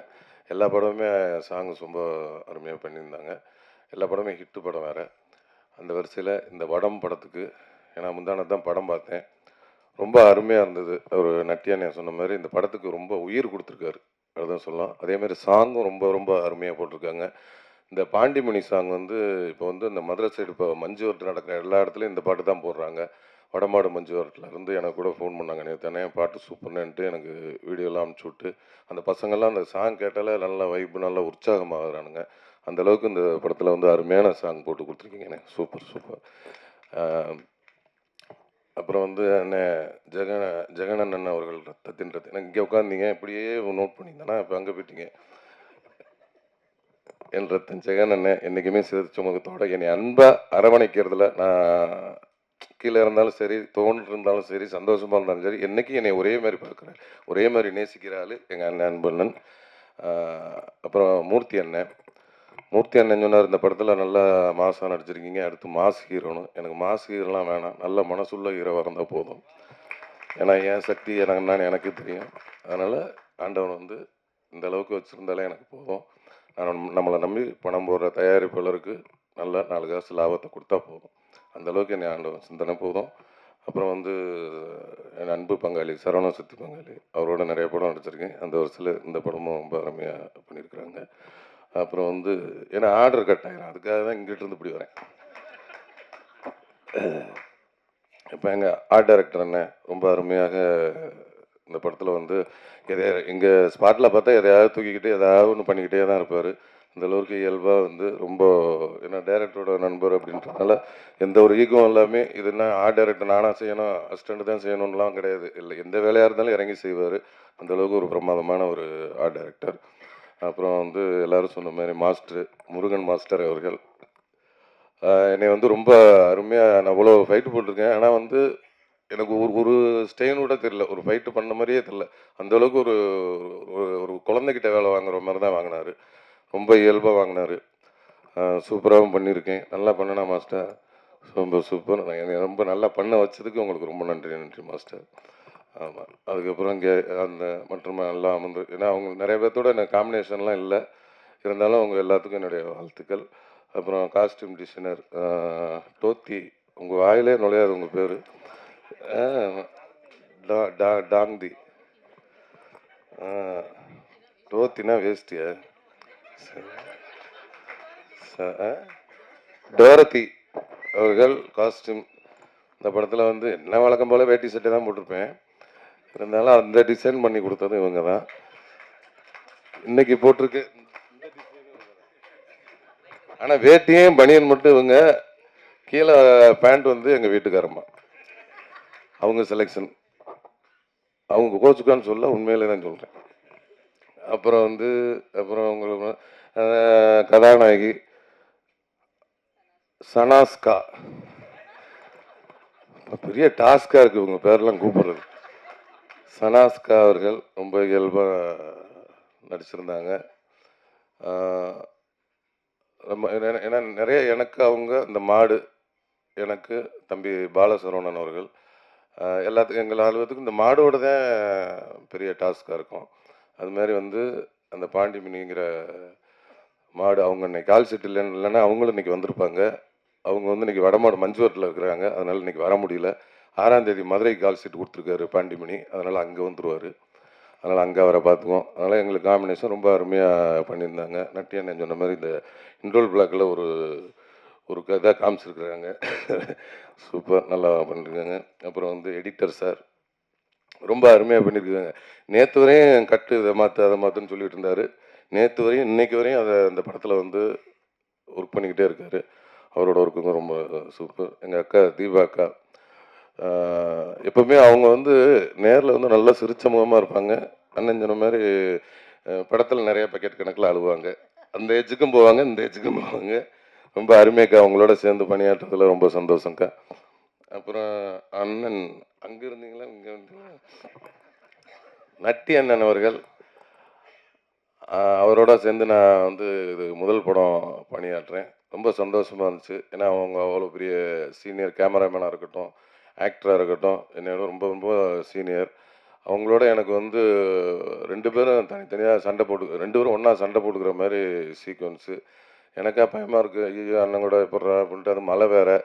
எல்லா படமுமே சாங்ஸ் ரொம்ப அருமையாக பண்ணியிருந்தாங்க. எல்லா படமே ஹிட்டு படம் வேறு. அந்த வரிசையில் இந்த வடம் படத்துக்கு ஏன்னா முந்தானது தான் படம் பார்த்தேன், ரொம்ப அருமையாக இருந்தது. ஒரு நட்டியானே சொன்ன மாதிரி இந்த படத்துக்கு ரொம்ப உயிர் கொடுத்துருக்காரு, அதுதான் சொல்லலாம். அதேமாதிரி சாங்கும் ரொம்ப ரொம்ப அருமையாக போட்டிருக்காங்க. இந்த பாண்டிமணி சாங் வந்து இப்போ வந்து இந்த மதுரை சைடு இப்போ மஞ்சுவரத்து நடக்கிற எல்லா இடத்துலையும் இந்த பாட்டு தான் போடுறாங்க. வடமாடு மஞ்சுவரத்தில் இருந்து எனக்கு கூட ஃபோன் பண்ணாங்க, நேற்று பாட்டு சூப்பர்னுட்டு எனக்கு வீடியோலாம் அனுப்பிச்சி விட்டு, அந்த பசங்கள்லாம் அந்த சாங் கேட்டாலே நல்லா வைப்பு, நல்லா உற்சாகமாகறானுங்க. அந்தளவுக்கு இந்த படத்தில் வந்து அருமையான சாங் போட்டு கொடுத்துருக்கீங்கண்ணே, சூப்பர் சூப்பர். அப்புறம் வந்து அண்ணன் ஜெகனண்ணன் அவர்கள் ரத்தத்தின் ரத்தம், எனக்கு இங்கே உட்காந்தீங்க இப்படியே நோட் பண்ணியிருந்தேன்னா இப்போ அங்கே போயிட்டீங்க. என் ரத்தன் ஜெகனண்ணன் என்றைக்குமே சிரிச்ச முகத்தோட என்னை அன்பாக அரவணைக்கிறதுல, நான் கீழே இருந்தாலும் சரி, தோன்று இருந்தாலும் சரி, சந்தோஷமாக இருந்தாலும் சரி, என்றைக்கும் என்னை ஒரே மாதிரி பார்க்குறேன், ஒரே மாதிரி நேசிக்கிற ஆள் எங்கள் அண்ணன் அன்பண்ணன். அப்புறம் மூர்த்தி அண்ணன் சொன்னார், இந்த படத்தில் நல்லா மாசாக நடிச்சிருக்கீங்க, அடுத்து மாஸ் ஹீரோன்னு. எனக்கு மாஸ் ஹீரோலாம் வேணாம், நல்ல மனசுள்ள ஹீரோவாக இருந்தால் போதும். ஏன்னா என் சக்தி என்னன்னு எனக்கு தெரியும். அதனால் ஆண்டவன் வந்து இந்த அளவுக்கு வச்சுருந்தாலே எனக்கு போதும். நம்மளை நம்பி பணம் போடுற தயாரிப்பாளருக்கு நல்லா 4 காசு லாபத்தை கொடுத்தா போதும். அந்தளவுக்கு என்னை ஆண்டவன் சிந்தனை போதும். அப்புறம் வந்து என் அன்பு பங்காளி சரவண சக்தி பங்காளி, அவரோட நிறைய படம் நடிச்சிருக்கேன். அந்த வருஷத்தில் இந்த படமும் ரொம்ப அருமையாக பண்ணியிருக்கிறாங்க. அப்புறம் வந்து ஏன்னா ஆர்டர் கட் ஆகிடும், அதுக்காக தான் இங்கிட்டிருந்து இப்படி வரேன். இப்போ எங்கள் ஆர்ட் டைரக்டர் அண்ணன் ரொம்ப அருமையாக இந்த படத்தில் வந்து இங்கே ஸ்பாட்டில் பார்த்தா எதையாவது தூக்கிக்கிட்டு எதாவது ஒன்று பண்ணிக்கிட்டே தான் இருப்பார். இந்த அளவுக்கு இயல்பாக வந்து ரொம்ப ஏன்னா டைரக்டரோட நண்பர் அப்படின்றதுனால எந்த ஒரு ஈகம் எல்லாமே இது என்ன ஆர்ட் டைரக்டர் நானாக செய்யணும், அசிஸ்டண்ட் தான் செய்யணும்லாம் கிடையாது. இல்லை, எந்த வேலையாக இருந்தாலும் இறங்கி செய்வார். அந்தளவுக்கு ஒரு பிரமாதமான ஒரு ஆர்ட் டைரக்டர். அப்புறம் வந்து எல்லோரும் சொன்ன மாதிரி முருகன் மாஸ்டர் அவர்கள் என்னை வந்து ரொம்ப அருமையாக, நான் அவ்வளோ ஃபைட்டு போட்டிருக்கேன், ஆனால் வந்து எனக்கு ஒரு ஸ்டெயின் கூட தெரியல, ஒரு ஃபைட்டு பண்ண மாதிரியே தெரியல. அந்தளவுக்கு ஒரு ஒரு குழந்தைகிட்ட வேலை வாங்குற மாதிரி தான் வாங்கினார். ரொம்ப இயல்பாக வாங்கினார். சூப்பராகவும் பண்ணியிருக்கேன். நல்லா பண்ணனா மாஸ்டர், ரொம்ப சூப்பர். என்னை ரொம்ப நல்லா பண்ண வச்சதுக்கு உங்களுக்கு ரொம்ப நன்றி மாஸ்டர். ஆமாம். அதுக்கப்புறம் இங்கே அந்த மற்றும் எல்லாம் வந்து ஏன்னா அவங்க நிறைய பேர்த்தோட எனக்கு காம்பினேஷன்லாம் இல்லை, இருந்தாலும் அவங்க எல்லாத்துக்கும் என்னுடைய வாழ்த்துக்கள். அப்புறம் காஸ்டியூம் டிசைனர் டோத்தி, உங்கள் வாயிலே நுழையாது உங்கள் பேர், டாங்தி. டோத்தினா வேஸ்டியா? டோரத்தி அவர்கள் காஸ்டியூம். இந்த படத்தில் வந்து என்ன வழக்கம் போல் வேட்டி சட்டை தான் போட்டிருப்பேன், இருந்தாலும் அந்த டிசைன் பண்ணி கொடுத்தது இவங்க தான். இன்னைக்கு போட்டிருக்கு, ஆனால் வேட்டியும் பனியன் மட்டும் இவங்க, கீழே பேண்ட் வந்து எங்கள் வீட்டுக்காரம்மா, அவங்க செலெக்ஷன். அவங்க கோச்சுக்கான்னு சொல்ல, உண்மையிலே தான் சொல்கிறேன். அப்புறம் வந்து உங்களுக்கு கதாநாயகி சனாஸ்கா, பெரிய டாஸ்காக இருக்குது இவங்க பேரெல்லாம் கூப்பிடுறது. சனாஸ்கா அவர்கள் ரொம்ப இயல்பாக நடிச்சிருந்தாங்க. ரொம்ப ஏன்னா நிறைய எனக்கு அவங்க இந்த மாடு, எனக்கு தம்பி பாலசரவணன் அவர்கள் எல்லாத்துக்கும் எங்கள் 4 பேத்துக்கும் இந்த மாடோடு தான் பெரிய டாஸ்காக இருக்கும். அதுமாதிரி வந்து அந்த பாண்டிமணிங்கிற மாடு, அவங்க இன்னைக்கு கால் செட் இல்லைன்னா அவங்களும் இன்றைக்கி வந்திருப்பாங்க. அவங்க வந்து இன்றைக்கி வடமாடு மஞ்சுவரத்தில் இருக்கிறாங்க, அதனால் இன்றைக்கி வர முடியல. 6ஆம் தேதி மதுரைக்கு கால் சீட்டு கொடுத்துருக்காரு பாண்டிமணி, அதனால் அங்கே வந்துடுவார். அதனால் அங்கே அவரை பார்த்துக்குவோம். அதனால் எங்களுக்கு காம்பினேஷன் ரொம்ப அருமையாக பண்ணியிருந்தாங்க. நட்டியானே சொன்ன மாதிரி இந்த இன்ட்ரோல் பிளாக்கில் ஒரு இதாக காமிச்சிருக்கிறாங்க, சூப்பர், நல்லா பண்ணியிருக்காங்க. அப்புறம் வந்து எடிட்டர் சார் ரொம்ப அருமையாக பண்ணியிருக்காங்க. நேற்று வரையும் கட்டு இதை மாற்று அதை மாற்றுன்னு சொல்லிட்டு இருந்தார், நேற்று வரையும் இன்னைக்கு வரையும் அதை அந்த படத்தில் வந்து ஒர்க் பண்ணிக்கிட்டே இருக்கார். அவரோட ஒர்க்குங்க ரொம்ப சூப்பர். எங்கள் அக்கா தீபா அக்கா எப்பவுமே அவங்க வந்து நேரில் வந்து நல்லா சிரிச்ச முகமாக இருப்பாங்க. அண்ணன் சொன்ன மாதிரி படத்தில் நிறைய பக்கெட் கணக்கில் அழுவாங்க. அந்த ஏஜுக்கும் போவாங்க, இந்த ஏஜுக்கும் போவாங்க. ரொம்ப அருமையாக்கா, அவங்களோட சேர்ந்து பணியாற்றுறதுல ரொம்ப சந்தோஷம்க்கா. அப்புறம் அண்ணன் அங்கே இருந்தீங்களா, இங்கே இருந்தீங்களா, நட்டி அண்ணன் அவர்கள், அவரோட சேர்ந்து நான் வந்து இது முதல் படம் பணியாற்றுறேன். ரொம்ப சந்தோஷமாக இருந்துச்சு. ஏன்னா அவங்க அவ்வளோ பெரிய சீனியர் கேமராமேனாக இருக்கட்டும், ஆக்டராக இருக்கட்டும், என்னோட ரொம்ப ரொம்ப சீனியர். அவங்களோட எனக்கு வந்து 2 பேரும் தனித்தனியாக சண்டை போட்டு 2 பேரும் ஒன்றா சண்டை போட்டுக்கிற மாதிரி சீக்வன்ஸு. எனக்கா பயமாக இருக்குது, ஐயோ அண்ணன் கூட எப்பட்றா அப்படின்ட்டு. அது மழை வேறு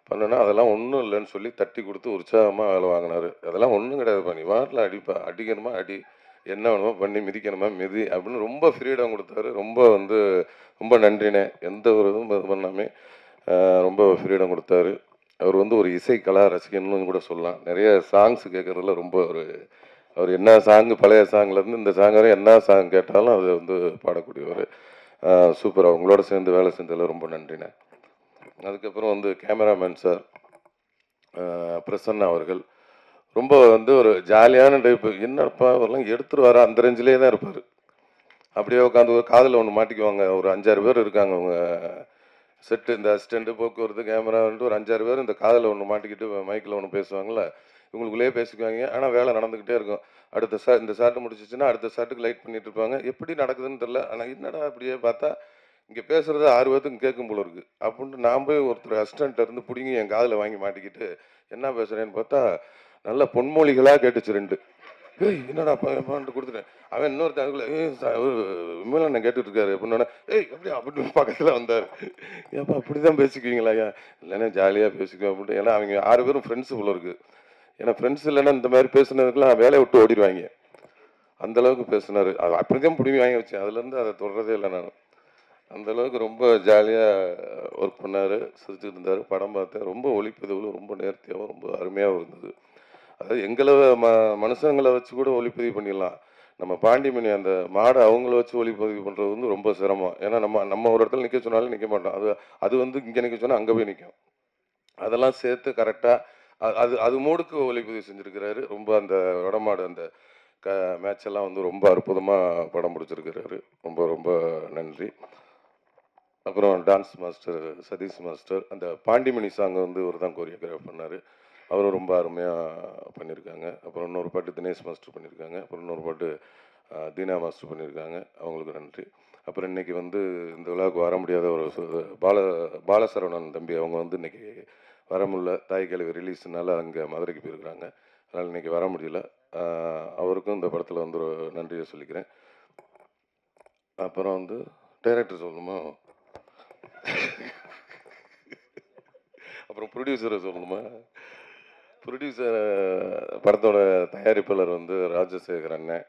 பண்ணுன்னா அதெல்லாம் ஒன்றும் இல்லைன்னு சொல்லி தட்டி கொடுத்து உற்சாகமாக வேலை வாங்கினார். அதெல்லாம் ஒன்றும் கிடையாதுப்பா, நீ வாட்டில் அடிப்பா, அடிக்கணுமா அடி, என்ன வேணுமோ பண்ணி மிதிக்கணுமா மிதி அப்படின்னு ரொம்ப ஃப்ரீடம் கொடுத்தாரு. ரொம்ப வந்து ரொம்ப நன்றினே. எந்த ஒரு இதுவும் இது பண்ணாமே ரொம்ப ஃப்ரீடம் கொடுத்தாரு. அவர் வந்து ஒரு இசை கலா ரசிகன்னு கூட சொல்லலாம். நிறைய சாங்ஸ் கேட்குறதுல ரொம்ப அவர் என்ன சாங்கு, பழைய சாங்லேருந்து இந்த சாங் வரை என்ன சாங் கேட்டாலும் அது வந்து பாடக்கூடியவர். சூப்பர். அவங்களோட சேர்ந்து வேலை செஞ்சதில் ரொம்ப நன்றினே. அதுக்கப்புறம் வந்து கேமராமேன் சார் பிரசன்னா அவர்கள் ரொம்ப வந்து ஒரு ஜாலியான டைப்பு. என்னப்பா அவரெல்லாம் எடுத்துகிட்டு வர அந்த ரேஞ்சிலே தான் இருப்பார். அப்படியே உட்காந்து ஒரு காதில் ஒன்று மாட்டிக்குவாங்க. ஒரு 5-6 பேர் இருக்காங்க அவங்க செட்டு, இந்த அசிஸ்டண்ட்டு, போக்குவரத்து, கேமரான்ட்டு ஒரு 5-6 பேர் இந்த காதில் ஒன்று மாட்டிக்கிட்டு மைக்கில் ஒன்று பேசுவாங்கள்ல, இவங்களுக்குள்ளேயே பேசிக்குவாங்க. ஆனால் வேலை நடந்துக்கிட்டே இருக்கும். அடுத்த இந்த ஷாட்டு முடிச்சிச்சுன்னா அடுத்த ஷாட்டுக்கு லைட் பண்ணிட்டு இருப்பாங்க. எப்படி நடக்குதுன்னு தெரில. ஆனால் என்னடா அப்படியே பார்த்தா இங்கே பேசுகிறது 6 பேர்த்துக்கும் கேட்கும் போல இருக்குது அப்படின்ட்டு நான் போய் ஒருத்தர் அசிஸ்டண்ட்டை இருந்து பிடிங்கி என் காதில் வாங்கி மாட்டிக்கிட்டு என்ன பேசுகிறேன்னு பார்த்தா நல்ல பொன்மொழிகளாக கேட்டுச்சு 2. ஏய் என்னடா பான்ட்டு கொடுத்துட்டேன். அவன் இன்னொருத்தன் அதுக்குள்ள விமலன் கேட்டுட்டு இருக்காரு அப்படின்னா, ஏய் அப்படியே அப்படின்னு பக்கத்தில் வந்தார். ஏப்பா அப்படி தான் பேசிக்குவீங்களா? ஐயா இல்லைன்னா ஜாலியாக பேசிக்குவேன் அப்படின்ட்டு. ஏன்னா அவங்க 6 பேரும் ஃப்ரெண்ட்ஸு போல இருக்குது. ஏன்னா ஃப்ரெண்ட்ஸ் இல்லைன்னா இந்த மாதிரி பேசுனதுக்கெல்லாம் வேலையை விட்டு ஓடிடுவாங்க. அந்தளவுக்கு பேசினார். அது அப்படி தான் பிடிங்கி வாங்கி வச்சேன். அதுலேருந்து அதை தொடரதே இல்லை நான். அந்தளவுக்கு ரொம்ப ஜாலியாக ஒர்க் பண்ணார். சிரிச்சுட்டு இருந்தார். படம் பார்த்தேன். ரொம்ப ஒளிப்பதிவுகளும் ரொம்ப நேர்த்தியாகவும் ரொம்ப அருமையாகவும் இருந்தது. அதாவது எங்களை மனுஷங்களை வச்சு கூட ஒளிப்பதிவு பண்ணிடலாம். நம்ம பாண்டிமணி அந்த மாடை அவங்கள வச்சு ஒளிப்பதிவு பண்ணுறது வந்து ரொம்ப சிரமம். ஏன்னா நம்ம ஒரு இடத்துல நிற்க சொன்னாலும் நிற்க மாட்டோம். அது வந்து இங்கே நிற்க சொன்னால் அங்கே போய் நிற்கும். அதெல்லாம் சேர்த்து கரெக்டாக அது மூடுக்கு ஒளிப்பதிவு செஞ்சுருக்கிறாரு. ரொம்ப அந்த வடமாடு அந்த மேட்ச் எல்லாம் வந்து ரொம்ப அற்புதமாக படம் பிடிச்சிருக்கிறாரு. ரொம்ப ரொம்ப நன்றி. அப்புறம் டான்ஸ் மாஸ்டர் சதீஷ் மாஸ்டர் அந்த பாண்டிமணி சாங்கை வந்து இவர் தான் கோரியோகிராஃப் பண்ணார். அவரும் ரொம்ப அருமையாக பண்ணியிருக்காங்க. அப்புறம் இன்னொரு பாட்டு தினேஷ் மாஸ்டர் பண்ணியிருக்காங்க. அப்புறம் இன்னொரு பாட்டு தீனா மாஸ்டர் பண்ணியிருக்காங்க. அவங்களுக்கு நன்றி. அப்புறம் இன்றைக்கி வந்து இந்த விழாவுக்கு வர முடியாத ஒரு பாலசரவணன் தம்பி அவங்க வந்து இன்றைக்கி வர முடியல. தாய் கேள்வி ரிலீஸ்னால அங்கே மதுரைக்கு போயிருக்கிறாங்க. அதனால் இன்றைக்கி வர முடியல. அவருக்கும் இந்த படத்தில் வந்து ஒரு நன்றியை சொல்லிக்கிறேன். அப்புறம் வந்து டைரக்டர் சொல்லணுமா, அப்புறம் ப்ரொடியூசரை சொல்லணுமா? ப்ரொடியூசர் படத்தோட தயாரிப்பாளர் வந்து ராஜசேகர் அண்ணன்.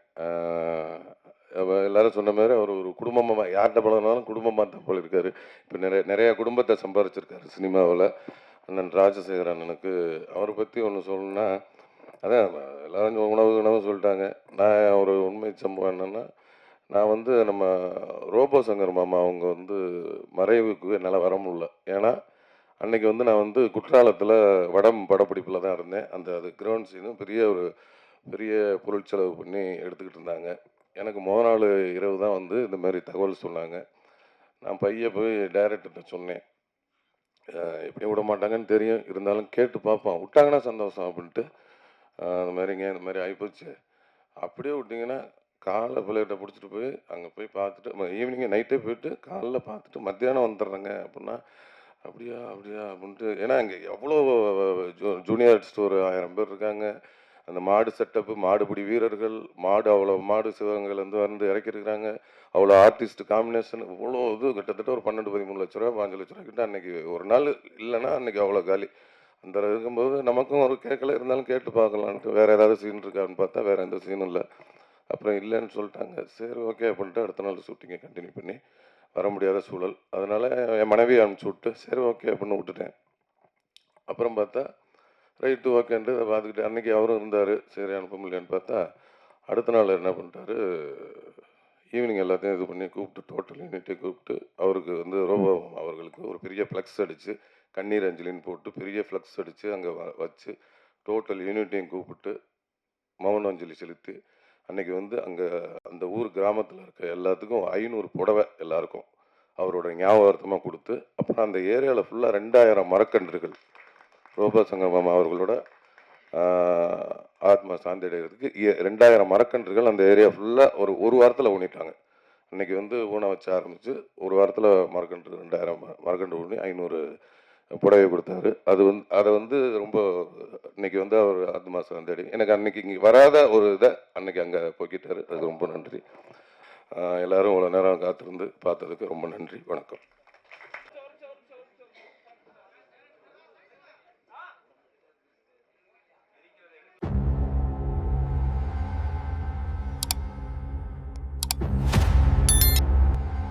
எல்லாரும் சொன்ன மாதிரி அவர் ஒரு குடும்பமாக யார்கிட்ட பழகினாலும் குடும்பமாக தான் போல இருக்கார். இப்போ நிறைய குடும்பத்தை சம்பாரிச்சிருக்காரு சினிமாவில். அண்ணன் ராஜசேகர் அண்ணனுக்கு அவரை பற்றி ஒன்று சொல்லணுன்னா, அதான் எல்லாரும் உணவு சொல்லிட்டாங்க. நான் ஒரு உண்மை சம்பவம் என்னென்னா, நான் வந்து நம்ம ரோபோ சங்கர் மாமா அவங்க வந்து மறைவுக்கு என்னால் வர முடியல. ஏன்னா அன்றைக்கி வந்து நான் வந்து குற்றாலத்தில் வடம் படப்பிடிப்பில் தான் இருந்தேன். அது கிரவுண்ட் சீனும் பெரிய பொருட்செலவு பண்ணி எடுத்துக்கிட்டு இருந்தாங்க. எனக்கு முதல் நாள் இரவு தான் வந்து இந்த மாதிரி தகவல் சொன்னாங்க. நான் போய் டைரக்டர்கிட்ட சொன்னேன். எப்படியும் விட மாட்டாங்கன்னு தெரியும், இருந்தாலும் கேட்டு பார்ப்போம், விட்டாங்கன்னா சந்தோஷம் அப்படின்ட்டு. அந்த மாதிரிங்க இந்த மாதிரி ஆகிப்போச்சு. அப்படியே விட்டிங்கன்னா காலை பிள்ளைகிட்ட பிடிச்சிட்டு போய் அங்கே போய் பார்த்துட்டு ஈவினிங்கே நைட்டே போயிட்டு காலைல பார்த்துட்டு மத்தியானம் வந்துடுறேங்க அப்படின்னா, அப்படியா அப்படின்ட்டு. ஏன்னா அங்கே எவ்வளோ ஜூனியர் ஆர்டிஸ்ட் ஒரு 1000 பேர் இருக்காங்க. அந்த மாடு செட்டப்பு, மாடுபிடி வீரர்கள், அவ்வளோ மாடு சிவகங்கையிலேருந்து வந்து இறக்கிருக்கிறாங்க. அவ்வளோ ஆர்டிஸ்ட் காம்பினேஷன், இவ்வளோ இது கிட்டத்தட்ட ஒரு 12-13 லட்ச ரூபா 5 லட்ச ரூபா கிட்ட அன்றைக்கி ஒரு நாள் இல்லைன்னா அன்றைக்கி அவ்வளோ காலி. அந்த இருக்கும்போது நமக்கும் ஒரு கேட்கல, இருந்தாலும் கேட்டு பார்க்கலான்ட்டு. வேறு ஏதாவது சீன் இருக்கான்னு பார்த்தா வேறு எந்த சீனும் இல்லை. அப்புறம் இல்லைன்னு சொல்லிட்டாங்க. சரி ஓகே அப்படின்ட்டு அடுத்த நாள் ஷூட்டிங்கை கண்டினியூ பண்ணி வர முடியாத சூழல். அதனால் என் மனைவி அனுப்பிச்சி விட்டு சரி ஓகே அப்படின்னு விட்டுட்டேன். அப்புறம் பார்த்தா ரைட்டு ஓகேன்ட்டு பார்த்துக்கிட்டு அன்றைக்கி அவரும் இருந்தார். சரி அனுப்ப முடியலன்னு பார்த்தா அடுத்த நாள் என்ன பண்ணிட்டாரு, ஈவினிங் எல்லாத்தையும் இது பண்ணி கூப்பிட்டு டோட்டல் யூனிட்டை கூப்பிட்டு அவருக்கு வந்து ரோபோ அவர்களுக்கு ஒரு பெரிய ஃப்ளக்ஸ் அடித்து கண்ணீர் அஞ்சலின்னு போட்டு பெரிய ஃப்ளக்ஸ் அடித்து அங்கே வச்சு டோட்டல் யூனிட்டையும் கூப்பிட்டு மௌன அஞ்சலி செலுத்தி அன்றைக்கி வந்து அங்கே அந்த ஊர் கிராமத்தில் இருக்க எல்லாத்துக்கும் 500 புடவை எல்லாருக்கும் அவரோட ஞாபகார்த்தமாக கொடுத்து அப்புறம் அந்த ஏரியாவில் ஃபுல்லாக 2000 மரக்கன்றுகள் ரோபோ சங்கமம் அவர்களோட ஆத்மா சாந்தி அடைகிறதுக்கு 2000 மரக்கன்றுகள் அந்த ஏரியா ஃபுல்லாக ஒரு வாரத்தில் ஊனிட்டாங்க. அன்றைக்கி வந்து ஊனை வச்சு ஆரம்பித்து ஒரு வாரத்தில் மரக்கன்று 2000 மரக்கன்று ஊனி 500 புடவை கொடுத்தாரு. அதை வந்து ரொம்ப இன்னைக்கு வந்து அவர் ஆத்மா சாந்தி அடை எனக்கு அன்னைக்கு இங்கே வராத ஒரு இதை அன்னைக்கு அங்கே போக்கிட்டாரு. அதுக்கு ரொம்ப நன்றி. எல்லாரும் இவ்வளோ நேரம் காத்திருந்து பார்த்ததுக்கு ரொம்ப நன்றி. வணக்கம்.